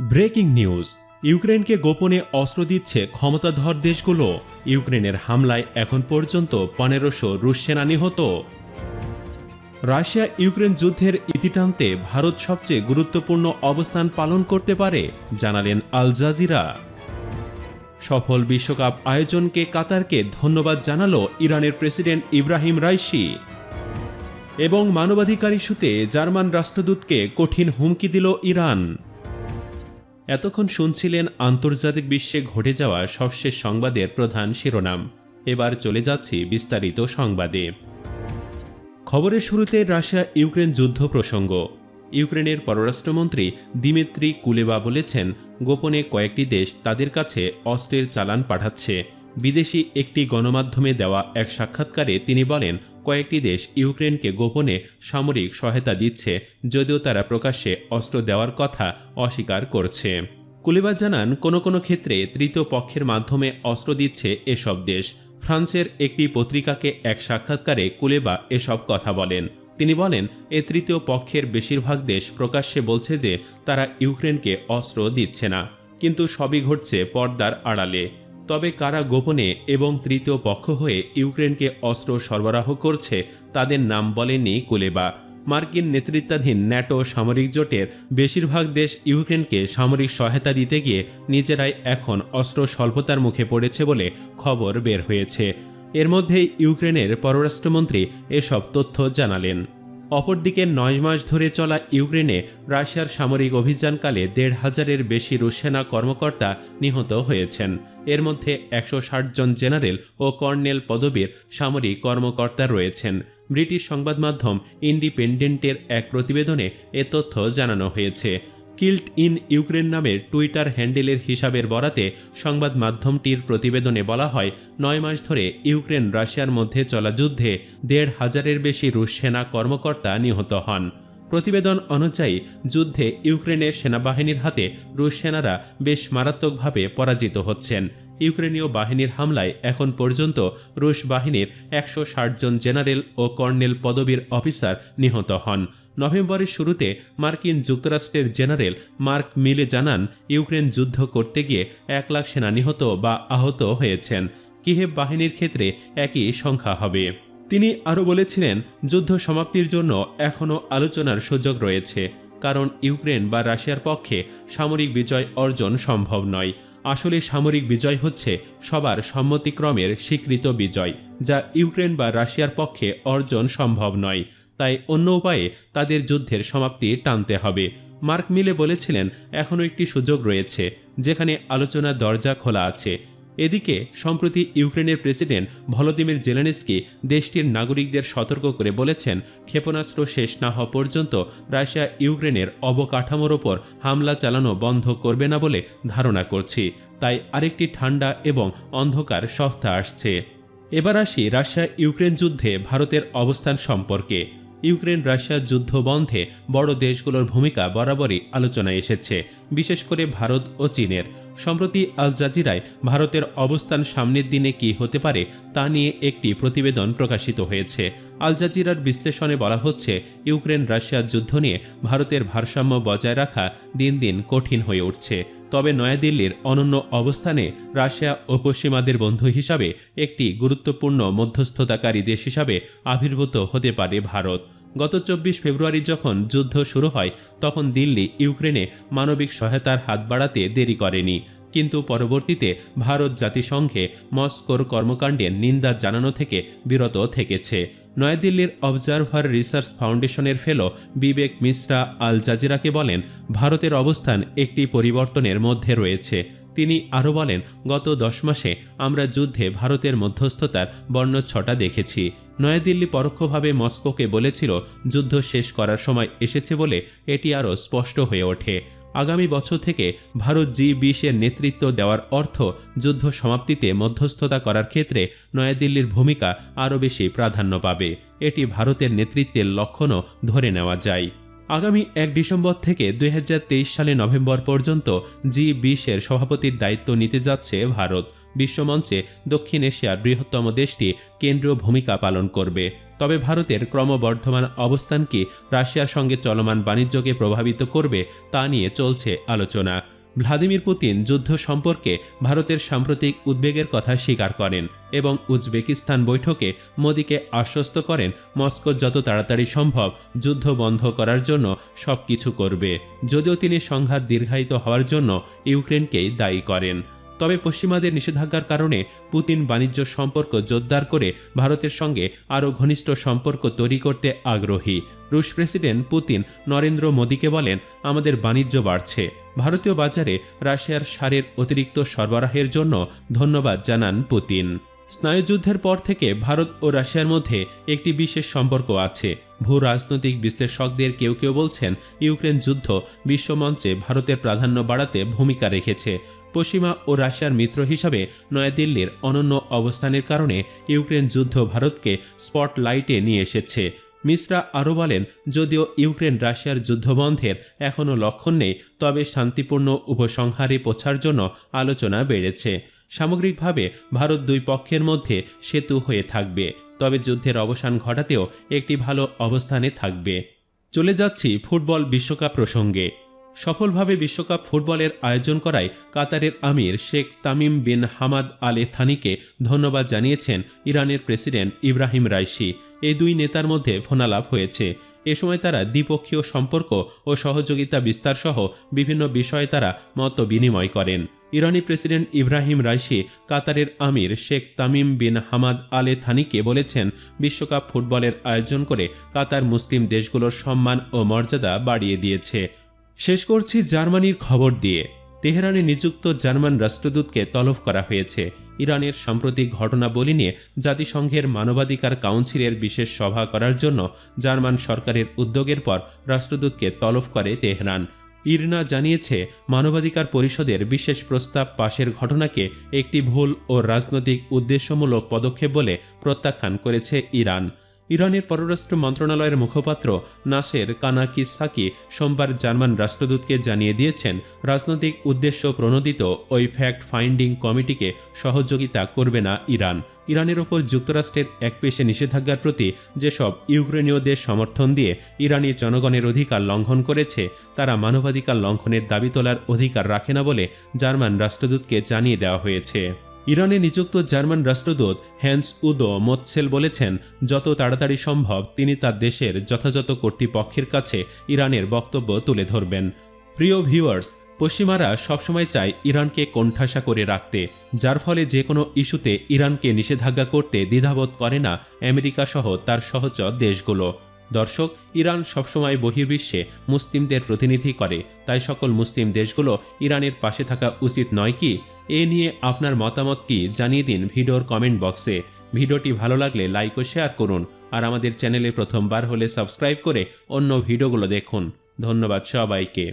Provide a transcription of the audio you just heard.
Breaking news, ইউক্রেনকে গোপনে অস্ত্র দিচ্ছে ক্ষমতাধর দেশগুলো। ইউক্রেনের হামলায় এখন পর্যন্ত 1500 রুশ সেনা নিহত। রাশিয়া ইউক্রেন যুদ্ধের ইতি টানতে ভারত সবচেয়ে গুরুত্বপূর্ণ অবস্থান পালন করতে পারে, জানালেন আল জাজিরা। সফল বিশ্বকাপ আয়োজনকে কাতারকে ধন্যবাদ জানালো ইরানের প্রেসিডেন্ট ইব্রাহিম রাইসি। এবং মানবাধিকার ইস্যুতে জার্মান রাষ্ট্রদূতকে কঠিন হুমকি দিল ইরান। এতক্ষণ শুনছিলেন আন্তর্জাতিক বিশ্বে ঘটে যাওয়া সবশেষ সংবাদের প্রধান শিরোনাম। এবার চলে যাচ্ছি বিস্তারিত সংবাদে। খবরের শুরুতে রাশিয়া ইউক্রেন যুদ্ধ প্রসঙ্গ। ইউক্রেনের পররাষ্ট্রমন্ত্রী দিমিত্রি কুলেবা বলেছেন, গোপনে কয়েকটি দেশ তাদের কাছে অস্ত্রের চালান পাঠাচ্ছে। বিদেশি একটি গণমাধ্যমে দেওয়া এক সাক্ষাৎকারে তিনি বলেন, কয়েকটি দেশ ইউক্রেনকে গোপনে সামরিক সহায়তা দিচ্ছে, যদিও তারা প্রকাশ্যে অস্ত্র দেওয়ার কথা অস্বীকার করছে। কুলেবা জানান, কোনো ক্ষেত্রে তৃতীয় পক্ষের মাধ্যমে অস্ত্র দিচ্ছে এসব দেশ। ফ্রান্সের একটি পত্রিকাকে এক সাক্ষাৎকারে কুলেবা এসব কথা বলেন। তিনি বলেন, এ তৃতীয় পক্ষের বেশিরভাগ দেশ প্রকাশ্যে বলছে যে তারা ইউক্রেনকে অস্ত্র দিচ্ছে না, কিন্তু সবই ঘটছে পর্দার আড়ালে। তবে কারা গোপনে এবং তৃতীয় পক্ষ হয়ে ইউক্রেনকে অস্ত্র সরবরাহ করছে তাদের নাম বলেননি কুলেবা। মার্কিন নেতৃত্বাধীন ন্যাটো সামরিক জোটের বেশিরভাগ দেশ ইউক্রেনকে সামরিক সহায়তা দিতে গিয়ে নিজেরাই এখন অস্ত্র স্বল্পতার মুখে পড়েছে বলে খবর বের হয়েছে। এর মধ্যেই ইউক্রেনের পররাষ্ট্রমন্ত্রী এসব তথ্য জানালেন। অপরদিকে 9 মাস ধরে চলা ইউক্রেনে রাশিয়ার সামরিক অভিযানকালে 1,500-এর বেশি রুশ সেনা কর্মকর্তা নিহত হয়েছেন। এর মধ্যে 160 জন জেনারেল ও কর্নেল পদবীর সামরিক কর্মকর্তা রয়েছেন। ব্রিটিশ সংবাদ মাধ্যম ইন্ডিপেন্ডেন্টের এক প্রতিবেদনে এ তথ্য জানানো হয়েছে। কিল্ড ইন ইউক্রেন নামের টুইটার হ্যান্ডেলের হিসাবের বরাতে সংবাদ মাধ্যমটির প্রতিবেদনে বলা হয়, 9 মাস ধরে ইউক্রেন রাশিয়ার মধ্যে চলা যুদ্ধে 1,500-এর বেশি রুশ সেনা কর্মকর্তা নিহত হন। প্রতিবেদন অনুযায়ী যুদ্ধে ইউক্রেনের সেনাবাহিনীর হাতে রুশ সেনারা বেশ মারাত্মকভাবে পরাজিত হচ্ছেন। ইউক্রেনীয় বাহিনীর হামলায় এখন পর্যন্ত রুশ বাহিনীর 160 জন জেনারেল ও কর্নেল পদবীর অফিসার নিহত হন। নভেম্বরের শুরুতে মার্কিন যুক্তরাষ্ট্রের জেনারেল মার্ক মিলে জানান, ইউক্রেন যুদ্ধ করতে গিয়ে 1 লাখ সেনা নিহত বা আহত হয়েছেন। কিয়েভ বাহিনীর ক্ষেত্রে একই সংখ্যা হবে। তিনি আরও বলেছিলেন, যুদ্ধ সমাপ্তির জন্য এখনও আলোচনার সুযোগ রয়েছে, কারণ ইউক্রেন বা রাশিয়ার পক্ষে সামরিক বিজয় অর্জন সম্ভব নয়। আসলে সামরিক বিজয় হচ্ছে সবার সম্মতিক্রমের স্বীকৃত বিজয়, যা ইউক্রেন বা রাশিয়ার পক্ষে অর্জন সম্ভব নয়। তাই অন্য উপায়ে তাদের যুদ্ধের সমাপ্তি টানতে হবে। মার্ক মিলে বলেছিলেন, এখনও একটি সুযোগ রয়েছে যেখানে আলোচনার দরজা খোলা আছে। এদিকে সম্প্রতি ইউক্রেনের প্রেসিডেন্ট ভলোদিমির জেলেনস্কি দেশটির নাগরিকদের সতর্ক করে বলেছেন, ক্ষেপণাস্ত্র শেষ না হওয়া পর্যন্ত রাশিয়া ইউক্রেনের অবকাঠামোর ওপর হামলা চালানো বন্ধ করবে না বলে ধারণা করছি। তাই আরেকটি ঠান্ডা এবং অন্ধকার সপ্তাহ আসছে। এবার আসি রাশিয়া ইউক্রেন যুদ্ধে ভারতের অবস্থান সম্পর্কে। ইউক্রেন রাশিয়া যুদ্ধ বন্ধে বড় দেশগুলোর ভূমিকা বরাবরই আলোচনায় এসেছে, বিশেষ করে ভারত ও চীনের। সম্প্রতি আল জাজিরায় ভারতের অবস্থান সামনের দিনে কি হতে পারে তা নিয়ে একটি প্রতিবেদন প্রকাশিত হয়েছে। আল জাজিরার বিশ্লেষণে বলা হচ্ছে, ইউক্রেন রাশিয়ার যুদ্ধ নিয়ে ভারতের ভারসাম্য বজায় রাখা দিন দিন কঠিন হয়ে উঠছে। তবে নয়াদিল্লির অনন্য অবস্থানে রাশিয়া ও পশ্চিমাদের বন্ধু হিসাবে একটি গুরুত্বপূর্ণ মধ্যস্থতাকারী দেশ হিসাবে আবির্ভূত হতে পারে ভারত। গত 24 ফেব্রুয়ারি যখন যুদ্ধ শুরু হয়, তখন দিল্লি ইউক্রেনে মানবিক সহায়তার হাত বাড়াতে দেরি করেনি, কিন্তু পরবর্তীতে ভারত জাতিসংঘে মস্কোর কর্মকাণ্ডের নিন্দা জানানো থেকে বিরত থেকেছে। নয়াদিল্লির অবজারভার রিসার্চ ফাউন্ডেশনের ফেলো বিবেক মিশ্রা আল জাজিরাকে বলেন, ভারতের অবস্থান একটি পরিবর্তনের মধ্যে রয়েছে। তিনি আরও বলেন, গত 10 মাসে আমরা যুদ্ধে ভারতের মধ্যস্থতার বর্ণচ্ছটা দেখেছি। নয়াদিল্লি পরোক্ষভাবে মস্কোকে বলেছিল, যুদ্ধ শেষ করার সময় এসেছে বলে এটি আরও স্পষ্ট হয়ে ওঠে। আগামী বছর থেকে ভারত G20-এর নেতৃত্ব দেওয়ার অর্থ যুদ্ধ সমাপ্তিতে মধ্যস্থতা করার ক্ষেত্রে নয়াদিল্লির ভূমিকা আরও বেশি প্রাধান্য পাবে। এটি ভারতের নেতৃত্বের লক্ষণও ধরে নেওয়া যায়। আগামী 1 ডিসেম্বর থেকে 2023 সালে নভেম্বর পর্যন্ত G20-এর সভাপতির দায়িত্ব নিতে যাচ্ছে ভারত। বিশ্বমঞ্চে দক্ষিণ এশিয়ার বৃহত্তম দেশটি কেন্দ্রীয় ভূমিকা পালন করবে। তবে ভারতের ক্রমবর্ধমান অবস্থান কি রাশিয়ার সঙ্গে চলমান বাণিজ্যকে প্রভাবিত করবে তা নিয়ে চলছে আলোচনা। ভ্লাদিমির পুতিন যুদ্ধ সম্পর্কে ভারতের সাম্প্রতিক উদ্বেগের কথা স্বীকার করেন এবং উজবেকিস্তান বৈঠকে মোদিকে আশ্বস্ত করেন মস্কো যত তাড়াতাড়ি সম্ভব যুদ্ধ বন্ধ করার জন্য সবকিছু করবে, যদিও তিনি সংঘাত দীর্ঘায়িত হওয়ার জন্য ইউক্রেনকেই দায়ী করেন। তবে পশ্চিমাদের নিষেধাজ্ঞার কারণে পুতিন বাণিজ্য সম্পর্ক জোরদার করে ভারতের সঙ্গে আরও ঘনিষ্ঠ সম্পর্ক তৈরি করতে আগ্রহী। রুশ প্রেসিডেন্ট পুতিন নরেন্দ্র মোদীকে বলেন, আমাদের বাণিজ্য বাড়ছে। ভারতীয় বাজারে রাশিয়ার সারের অতিরিক্ত সরবরাহের জন্য ধন্যবাদ জানান পুতিন। স্নায়ুযুদ্ধের পর থেকে ভারত ও রাশিয়ার মধ্যে একটি বিশেষ সম্পর্ক আছে। ভূ রাজনৈতিক বিশ্লেষকদের কেউ কেউ বলছেন, ইউক্রেন যুদ্ধ বিশ্বমঞ্চে ভারতের প্রাধান্য বাড়াতে ভূমিকা রেখেছে। পশ্চিমা ও রাশিয়ার মিত্র হিসাবে নয়াদিল্লির অনন্য অবস্থানের কারণে ইউক্রেন যুদ্ধ ভারতকে স্পটলাইটে নিয়ে এসেছে। মিশ্রা আরও বলেন, যদিও ইউক্রেন রাশিয়ার যুদ্ধবন্ধের এখনও লক্ষণ নেই, তবে শান্তিপূর্ণ উপসংহারে পৌঁছার জন্য আলোচনা বেড়েছে। সামগ্রিকভাবে ভারত দুই পক্ষের মধ্যে সেতু হয়ে থাকবে, তবে যুদ্ধের অবসান ঘটাতেও একটি ভালো অবস্থানে থাকবে। চলে যাচ্ছি ফুটবল বিশ্বকাপ প্রসঙ্গে। সফলভাবে বিশ্বকাপ ফুটবলের আয়োজন করায় কাতারের আমির শেখ তামিম বিন হামাদ আল থানিকে ধন্যবাদ জানিয়েছেন ইরানের প্রেসিডেন্ট ইব্রাহিম রাইসি। এই দুই নেতার মধ্যে ফোনালাপ হয়েছে। এ সময় তারা দ্বিপক্ষীয় সম্পর্ক ও সহযোগিতা বিস্তার সহ বিভিন্ন বিষয়ে তারা মত বিনিময় করেন। ইরানি প্রেসিডেন্ট ইব্রাহিম রাইসি কাতারের আমির শেখ তামিম বিন হামাদ আল থানিকে বলেছেন, বিশ্বকাপ ফুটবলের আয়োজন করে কাতার মুসলিম দেশগুলোর সম্মান ও মর্যাদা বাড়িয়ে দিয়েছে। শেষ করছি জার্মানির খবর দিয়ে। তেহরানে নিযুক্ত জার্মান রাষ্ট্রদূতকে তলব করা হয়েছে। ইরানের সাম্প্রতিক ঘটনাবলী নিয়ে জাতিসংঘের মানবাধিকার কাউন্সিলের বিশেষ সভা করার জন্য জার্মান সরকারের উদ্যোগের পর রাষ্ট্রদূতকে তলব করে তেহরান। ইরনা জানিয়েছে, মানবাধিকার পরিষদের বিশেষ প্রস্তাব পাশের ঘটনাকে একটি ভুল ও রাজনৈতিক উদ্দেশ্যমূলক পদক্ষেপ বলে প্রত্যাখ্যান করেছে ইরান। ইরানের পররাষ্ট্র মন্ত্রণালয়ের মুখপাত্র নাসের কানাকিসাকি সোমবার জার্মান রাষ্ট্রদূতকে জানিয়ে দিয়েছেন, রাজনৈতিক উদ্দেশ্য প্রণোদিত ওই ফ্যাক্ট ফাইন্ডিং কমিটিকে সহযোগিতা করবে না ইরান। ইরানের ওপর যুক্তরাষ্ট্রের একপেশে নিষেধাজ্ঞার প্রতি যেসব ইউক্রেনীয়দের সমর্থন দিয়ে ইরানি জনগণের অধিকার লঙ্ঘন করেছে, তারা মানবাধিকার লঙ্ঘনের দাবি তোলার অধিকার রাখে না বলে জার্মান রাষ্ট্রদূতকে জানিয়ে দেওয়া হয়েছে। ইরানে নিযুক্ত জার্মান রাষ্ট্রদূত হ্যান্স উদো মোৎসেল বলেছেন, যত তাড়াতাড়ি সম্ভব তিনি তার দেশের যথাযথ কর্তৃপক্ষের কাছে ইরানের বক্তব্য তুলে ধরবেন। প্রিয় ভিউয়ার্স, পশ্চিমারা সবসময় চায় ইরানকে কোণঠাসা করে রাখতে, যার ফলে যে কোনো ইস্যুতে ইরানকে নিষেধাজ্ঞা করতে দ্বিধাবোধ করে না আমেরিকা সহ তার সহচর দেশগুলো। দর্শক, ইরান সবসময় বহির্বিশ্বে মুসলিমদের প্রতিনিধি করে, তাই সকল মুসলিম দেশগুলো ইরানের পাশে থাকা উচিত নয় কি? এ নিয়ে আপনার মতামত কি জানিয়ে দিন ভিডিওর কমেন্ট বক্সে। ভিডিওটি ভালো লাগলে লাইক ও শেয়ার করুন, আর আমাদের চ্যানেলে প্রথমবার হলে সাবস্ক্রাইব করে অন্য ভিডিওগুলো দেখুন। ধন্যবাদ সবাইকে।